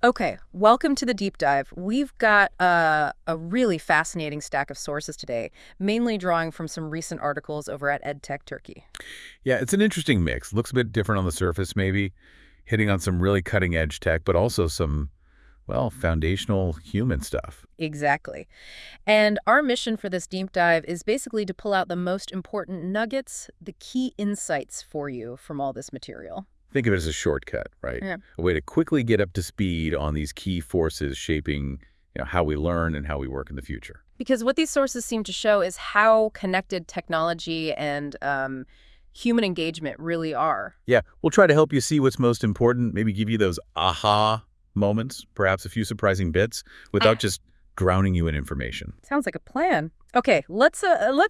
Okay, welcome to the deep dive. We've got a really fascinating stack of sources today, mainly drawing from some recent articles over at EdTech Turkey. Yeah, it's an interesting mix. Looks a bit different on the surface, maybe, hitting on some really cutting-edge tech, but also some, well, foundational human stuff. Exactly. And our mission for this deep dive is basically to pull out the most important nuggets, the key insights for you from all this material. Think of it as a shortcut, right? Yeah. A way to quickly get up to speed on these key forces shaping, how we learn and how we work in the future. Because what these sources seem to show is how connected technology and human engagement really are. Yeah, we'll try to help you see what's most important, maybe give you those aha moments, perhaps a few surprising bits, without just drowning you in information. Sounds like a plan. Okay, let's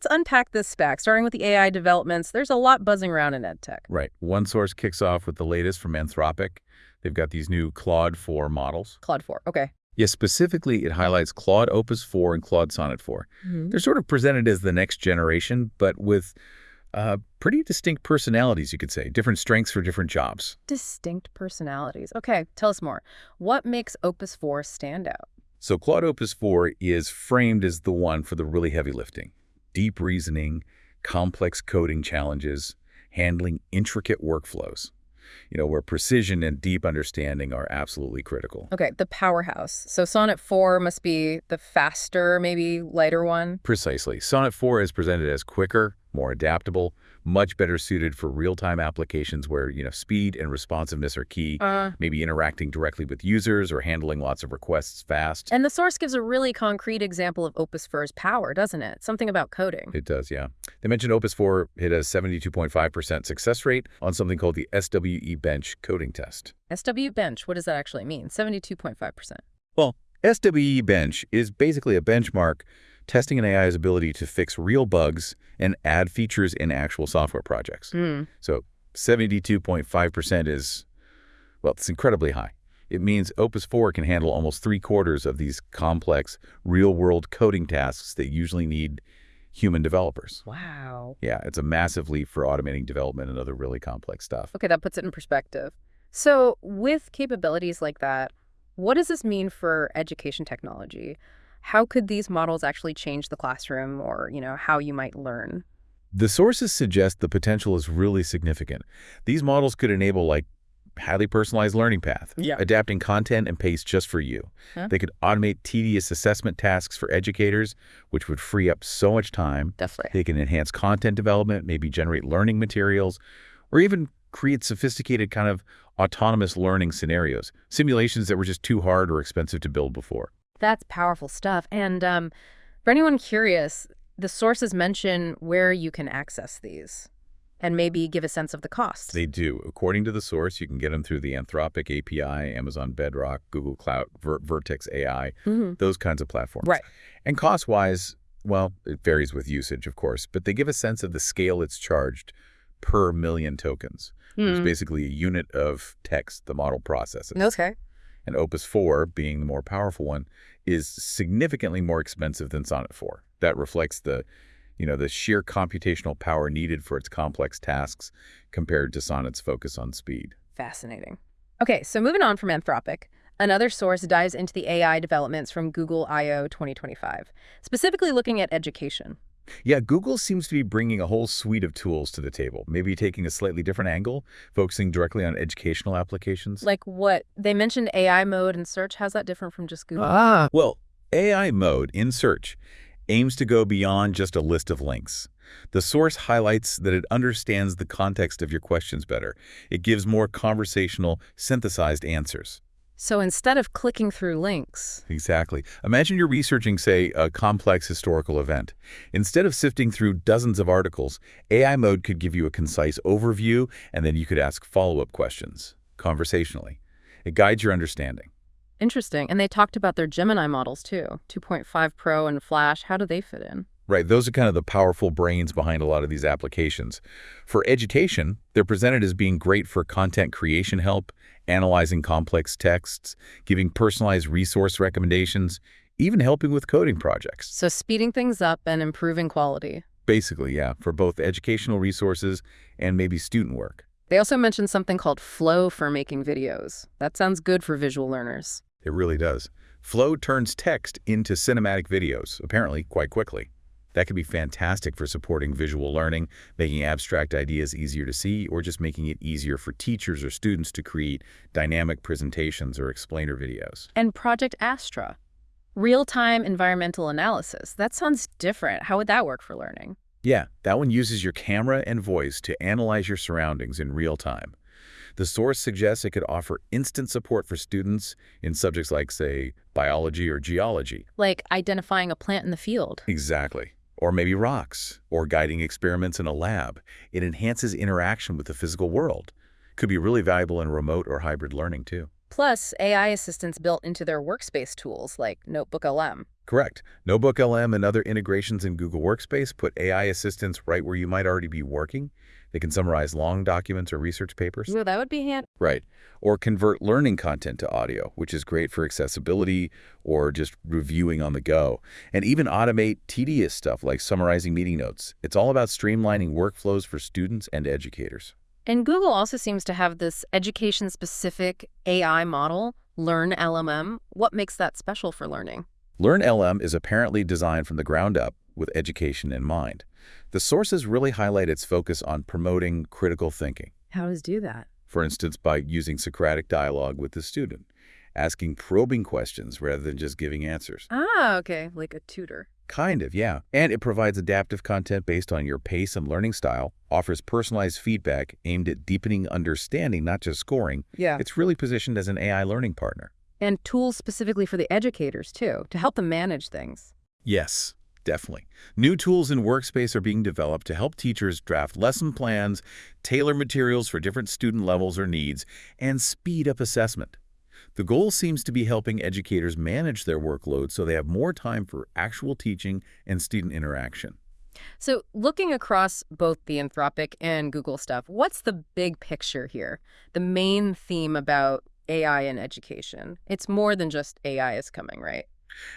unpack this stack, starting with the AI developments. There's a lot buzzing around in EdTech. Right. One source kicks off with the latest from Anthropic. They've got these new Claude 4 models. Claude 4, okay. Yes, specifically, it highlights Claude Opus 4 and Claude Sonnet 4. They're sort of presented as the next generation, but with pretty distinct personalities, you could say, different strengths for different jobs. Distinct personalities. Okay, tell us more. What makes Opus 4 stand out? So Claude Opus 4 is framed as the one for the really heavy lifting, deep reasoning, complex coding challenges, handling intricate workflows, where precision and deep understanding are absolutely critical. Okay, the powerhouse. So Sonnet 4 must be the faster, maybe lighter one? Precisely. Sonnet 4 is presented as quicker, more adaptable, much better suited for real-time applications where, speed and responsiveness are key, maybe interacting directly with users or handling lots of requests fast. And the source gives a really concrete example of Opus 4's power, doesn't it? Something about coding. It does, yeah. They mentioned Opus 4 hit a 72.5% success rate on something called the SWE Bench coding test. SW Bench, what does that actually mean? 72.5%. Well, SWE Bench is basically a benchmark testing an AI's ability to fix real bugs and add features in actual software projects. So 72.5% is, well, it's incredibly high. It means Opus 4 can handle almost 3/4 of these complex, real-world coding tasks that usually need human developers. Wow. Yeah, it's a massive leap for automating development and other really complex stuff. Okay, that puts it in perspective. So with capabilities like that, what does this mean for education technology? How could these models actually change the classroom or, how you might learn? The sources suggest the potential is really significant. These models could enable, highly personalized learning path, adapting content and pace just for you. They could automate tedious assessment tasks for educators, which would free up so much time. Definitely. They can enhance content development, maybe generate learning materials, or even create sophisticated kind of autonomous learning scenarios, simulations that were just too hard or expensive to build before. That's powerful stuff. And for anyone curious, the sources mention where you can access these and maybe give a sense of the cost. They do. According to the source, you can get them through the Anthropic API, Amazon Bedrock, Google Cloud, Vertex AI, those kinds of platforms. Right. And cost-wise, well, it varies with usage, of course, but they give a sense of the scale it's charged per million tokens, which is basically a unit of text the model processes. Okay. And Opus 4, being the more powerful one, is significantly more expensive than Sonnet 4. That reflects the sheer computational power needed for its complex tasks compared to Sonnet's focus on speed. Fascinating. Okay, so moving on from Anthropic, another source dives into the AI developments from Google I/O 2025, specifically looking at education. Yeah, Google seems to be bringing a whole suite of tools to the table, maybe taking a slightly different angle, focusing directly on educational applications. Like what? They mentioned AI mode in search. How's that different from just Google? Well, AI mode in search aims to go beyond just a list of links. The source highlights that it understands the context of your questions better. It gives more conversational, synthesized answers. So instead of clicking through links. Exactly. Imagine you're researching, say, a complex historical event. Instead of sifting through dozens of articles, AI mode could give you a concise overview, and then you could ask follow-up questions, conversationally. It guides your understanding. Interesting. And they talked about their Gemini models, too. 2.5 Pro and Flash. How do they fit in? Right, those are kind of the powerful brains behind a lot of these applications. For education, they're presented as being great for content creation help, analyzing complex texts, giving personalized resource recommendations, even helping with coding projects. So speeding things up and improving quality. Basically, yeah, for both educational resources and maybe student work. They also mentioned something called Flow for making videos. That sounds good for visual learners. It really does. Flow turns text into cinematic videos, apparently quite quickly. That could be fantastic for supporting visual learning, making abstract ideas easier to see, or just making it easier for teachers or students to create dynamic presentations or explainer videos. And Project Astra, real-time environmental analysis. That sounds different. How would that work for learning? Yeah, that one uses your camera and voice to analyze your surroundings in real time. The source suggests it could offer instant support for students in subjects like, say, biology or geology. Like identifying a plant in the field. Exactly. Or maybe rocks, or guiding experiments in a lab. It enhances interaction with the physical world. Could be really valuable in remote or hybrid learning, too. Plus, AI assistants built into their workspace tools like Notebook LM. Correct. Notebook LM and other integrations in Google Workspace put AI assistants right where you might already be working. They can summarize long documents or research papers. Ooh, that would be handy. Right. Or convert learning content to audio, which is great for accessibility or just reviewing on the go. And even automate tedious stuff like summarizing meeting notes. It's all about streamlining workflows for students and educators. And Google also seems to have this education-specific AI model, Learn LMM. What makes that special for learning? Learn LM is apparently designed from the ground up with education in mind. The sources really highlight its focus on promoting critical thinking. How does it do that? For instance, by using Socratic dialogue with the student, asking probing questions rather than just giving answers. Ah, okay, like a tutor. Kind of, yeah. And it provides adaptive content based on your pace and learning style, offers personalized feedback aimed at deepening understanding, not just scoring. Yeah. It's really positioned as an AI learning partner. And tools specifically for the educators, too, to help them manage things. Yes, definitely. New tools in Workspace are being developed to help teachers draft lesson plans, tailor materials for different student levels or needs, and speed up assessment. The goal seems to be helping educators manage their workload so they have more time for actual teaching and student interaction. So looking across both the Anthropic and Google stuff, what's the big picture here? The main theme about AI in education. It's more than just AI is coming, right?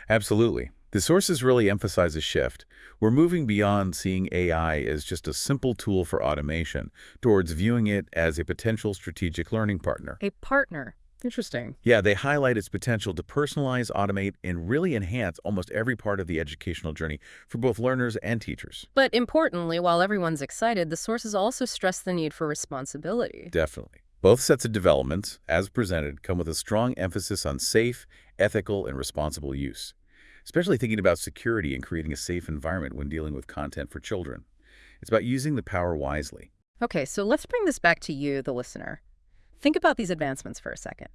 Absolutely. The sources really emphasize a shift. We're moving beyond seeing AI as just a simple tool for automation towards viewing it as a potential strategic learning partner. A partner. Interesting. Yeah, they highlight its potential to personalize, automate, and really enhance almost every part of the educational journey for both learners and teachers. But importantly, while everyone's excited, the sources also stress the need for responsibility. Definitely. Both sets of developments, as presented, come with a strong emphasis on safe, ethical, and responsible use, especially thinking about security and creating a safe environment when dealing with content for children. It's about using the power wisely. Okay, so let's bring this back to you, the listener. Think about these advancements for a second.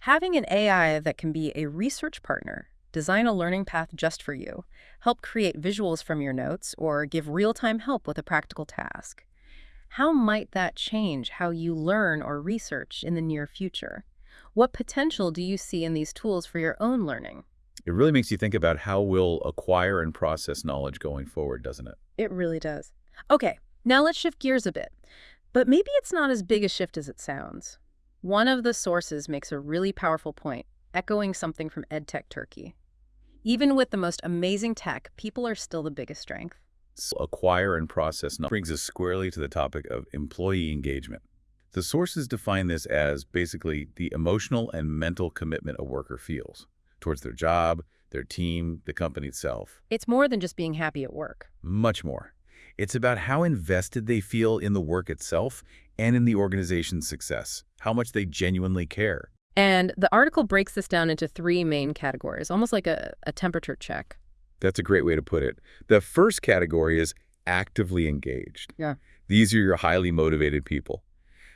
Having an AI that can be a research partner, design a learning path just for you, help create visuals from your notes, or give real-time help with a practical task. How might that change how you learn or research in the near future? What potential do you see in these tools for your own learning? It really makes you think about how we'll acquire and process knowledge going forward, doesn't it? It really does. Okay, now let's shift gears a bit. But maybe it's not as big a shift as it sounds. One of the sources makes a really powerful point, echoing something from EdTech Turkey. Even with the most amazing tech, people are still the biggest strength. Acquire and process knowledge brings us squarely to the topic of employee engagement. The sources define this as basically the emotional and mental commitment a worker feels towards their job, their team, the company itself. It's more than just being happy at work. Much more. It's about how invested they feel in the work itself and in the organization's success, how much they genuinely care. And the article breaks this down into three main categories, almost like a temperature check. That's a great way to put it. The first category is actively engaged. Yeah. These are your highly motivated people.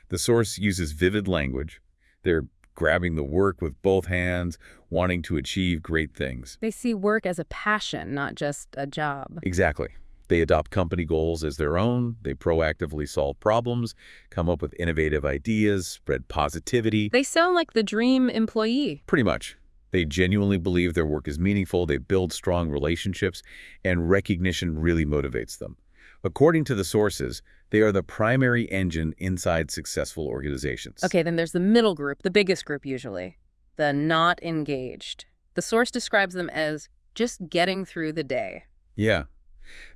The source uses vivid language. They're grabbing the work with both hands, wanting to achieve great things. They see work as a passion, not just a job. Exactly. They adopt company goals as their own. They proactively solve problems, come up with innovative ideas, spread positivity. They sound like the dream employee. Pretty much. They genuinely believe their work is meaningful. They build strong relationships, and recognition really motivates them. According to the sources, they are the primary engine inside successful organizations. Okay, then there's the middle group, the biggest group usually, the not engaged. The source describes them as just getting through the day. Yeah.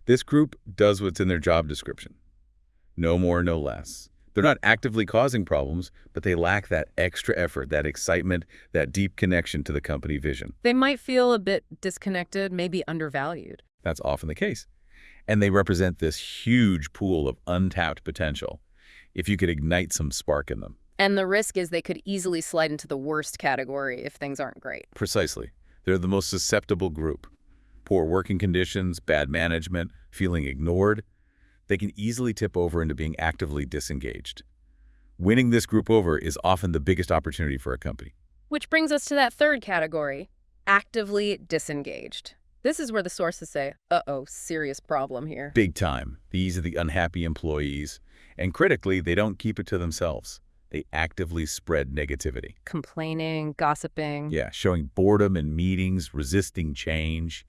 This group does what's in their job description. No more, no less. They're not actively causing problems, but they lack that extra effort, that excitement, that deep connection to the company vision. They might feel a bit disconnected, maybe undervalued. That's often the case. And they represent this huge pool of untapped potential if you could ignite some spark in them. And the risk is they could easily slide into the worst category if things aren't great. Precisely. They're the most susceptible group. Poor working conditions, bad management, feeling ignored. They can easily tip over into being actively disengaged. Winning this group over is often the biggest opportunity for a company. Which brings us to that third category, actively disengaged. This is where the sources say, uh-oh, serious problem here. Big time. These are the unhappy employees. And critically, they don't keep it to themselves. They actively spread negativity. Complaining, gossiping. Yeah, showing boredom in meetings, resisting change.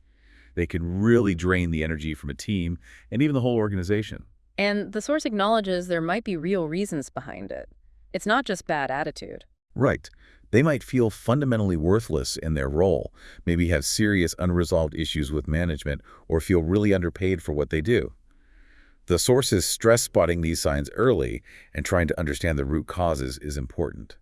They can really drain the energy from a team and even the whole organization. And the source acknowledges there might be real reasons behind it. It's not just bad attitude. Right. They might feel fundamentally worthless in their role, maybe have serious unresolved issues with management, or feel really underpaid for what they do. The source is stress spotting these signs early and trying to understand the root causes is important.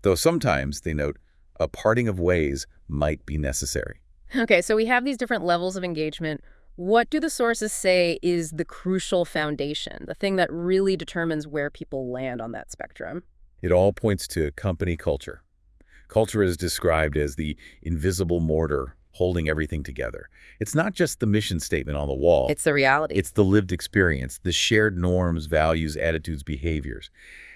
Though sometimes, they note, a parting of ways might be necessary. Okay, so we have these different levels of engagement. What do the sources say is the crucial foundation, the thing that really determines where people land on that spectrum? It all points to company culture. Culture is described as the invisible mortar holding everything together. It's not just the mission statement on the wall. It's the reality. It's the lived experience, the shared norms, values, attitudes, behaviors,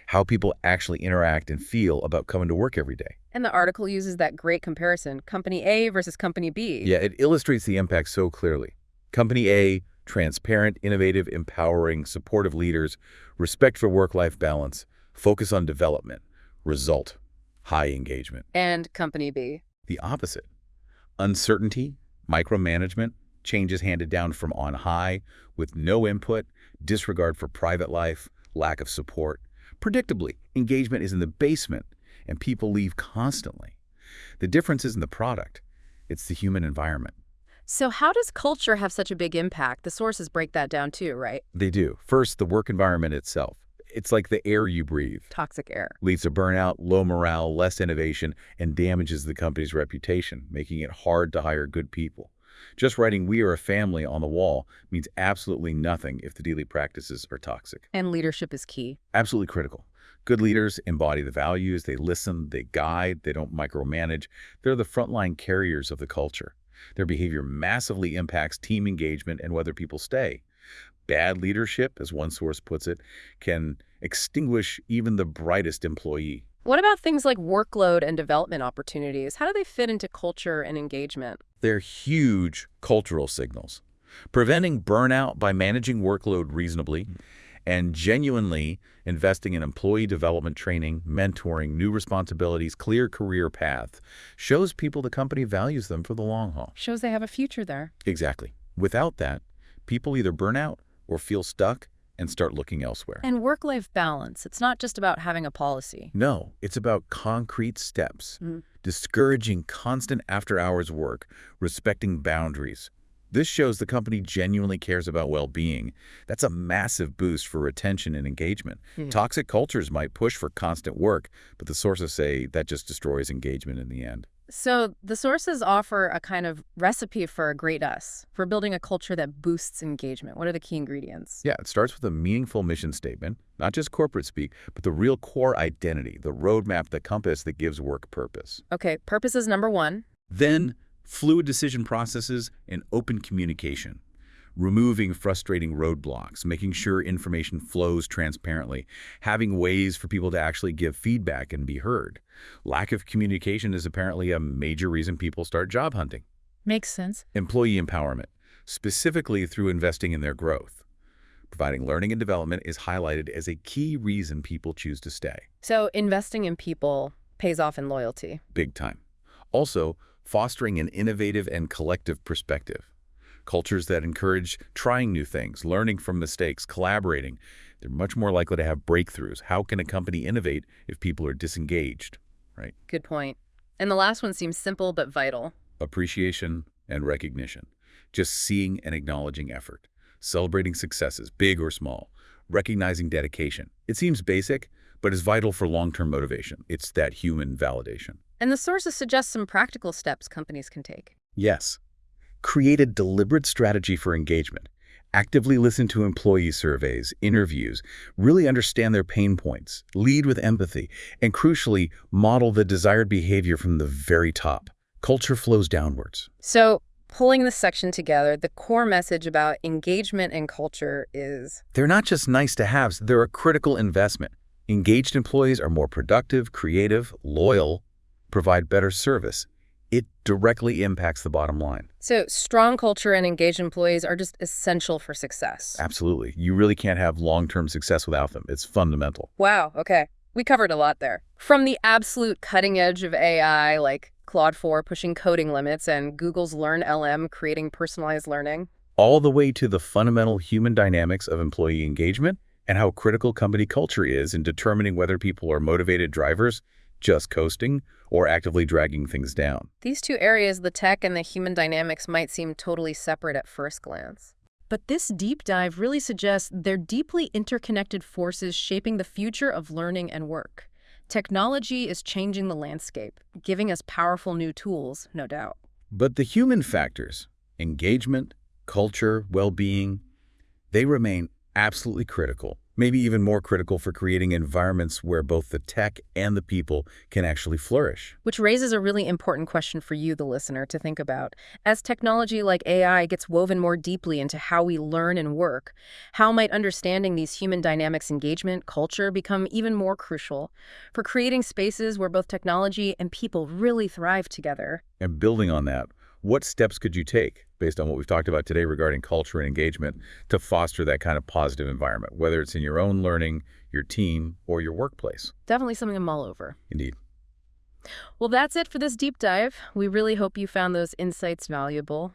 how people actually interact and feel about coming to work every day. And the article uses that great comparison, Company A versus Company B. Yeah, it illustrates the impact so clearly. Company A, transparent, innovative, empowering, supportive leaders, respect for work-life balance, focus on development, result, high engagement. And Company B. The opposite. Uncertainty, micromanagement, changes handed down from on high, with no input, disregard for private life, lack of support. Predictably, engagement is in the basement, and people leave constantly. The difference isn't the product, it's the human environment. So how does culture have such a big impact? The sources break that down too, right? They do. First, the work environment itself. It's like the air you breathe. Toxic air. Leads to burnout, low morale, less innovation, and damages the company's reputation, making it hard to hire good people. Just writing "we are a family" on the wall means absolutely nothing if the daily practices are toxic. And leadership is key. Absolutely critical. Good leaders embody the values, they listen, they guide, they don't micromanage. They're the frontline carriers of the culture. Their behavior massively impacts team engagement and whether people stay. Bad leadership, as one source puts it, can extinguish even the brightest employee. What about things like workload and development opportunities? How do they fit into culture and engagement? They're huge cultural signals. Preventing burnout by managing workload reasonably and genuinely investing in employee development training, mentoring, new responsibilities, clear career path shows people the company values them for the long haul. Shows they have a future there. Exactly. Without that, people either burn out or feel stuck and start looking elsewhere. And work-life balance. It's not just about having a policy. No, it's about concrete steps, discouraging constant after-hours work, respecting boundaries. This shows the company genuinely cares about well-being. That's a massive boost for retention and engagement. Toxic cultures might push for constant work, but the sources say that just destroys engagement in the end. So the sources offer a kind of recipe for a great us, for building a culture that boosts engagement. What are the key ingredients? Yeah, it starts with a meaningful mission statement, not just corporate speak, but the real core identity, the roadmap, the compass that gives work purpose. Okay, purpose is number one. Then, fluid decision processes and open communication. Removing frustrating roadblocks, making sure information flows transparently, having ways for people to actually give feedback and be heard. Lack of communication is apparently a major reason people start job hunting. Makes sense. Employee empowerment, specifically through investing in their growth. Providing learning and development is highlighted as a key reason people choose to stay. So investing in people pays off in loyalty. Big time. Also, fostering an innovative and collective perspective. Cultures that encourage trying new things, learning from mistakes, collaborating. They're much more likely to have breakthroughs. How can a company innovate if people are disengaged, right? Good point. And the last one seems simple but vital. Appreciation and recognition. Just seeing and acknowledging effort. Celebrating successes, big or small. recognizing dedication. It seems basic, but is vital for long-term motivation. It's that human validation. And the sources suggest some practical steps companies can take. Yes. Create a deliberate strategy for engagement. Actively listen to employee surveys, interviews, really understand their pain points, lead with empathy, and crucially, model the desired behavior from the very top. Culture flows downwards. So, pulling this section together, the core message about engagement and culture is... They're not just nice-to-haves, they're a critical investment. Engaged employees are more productive, creative, loyal, provide better service. It directly impacts the bottom line. So strong culture and engaged employees are just essential for success. Absolutely. You really can't have long-term success without them. It's fundamental. Wow, okay. We covered a lot there. From the absolute cutting edge of AI, like Claude 4 pushing coding limits and Google's Learn LM creating personalized learning, All the way to the fundamental human dynamics of employee engagement and how critical company culture is in determining whether people are motivated drivers, just coasting, or actively dragging things down. These two areas, the tech and the human dynamics, might seem totally separate at first glance. But this deep dive really suggests they're deeply interconnected forces shaping the future of learning and work. Technology is changing the landscape, giving us powerful new tools, no doubt. But the human factors, engagement, culture, well-being, they remain absolutely critical, maybe even more critical for creating environments where both the tech and the people can actually flourish. Which raises a really important question for you, the listener, to think about. As technology like AI gets woven more deeply into how we learn and work, how might understanding these human dynamics, engagement, culture become even more crucial for creating spaces where both technology and people really thrive together? And building on that, what steps could you take, based on what we've talked about today regarding culture and engagement, to foster that kind of positive environment, whether it's in your own learning, your team, or your workplace? Definitely something to mull over. Indeed. Well, that's it for this deep dive. We really hope you found those insights valuable.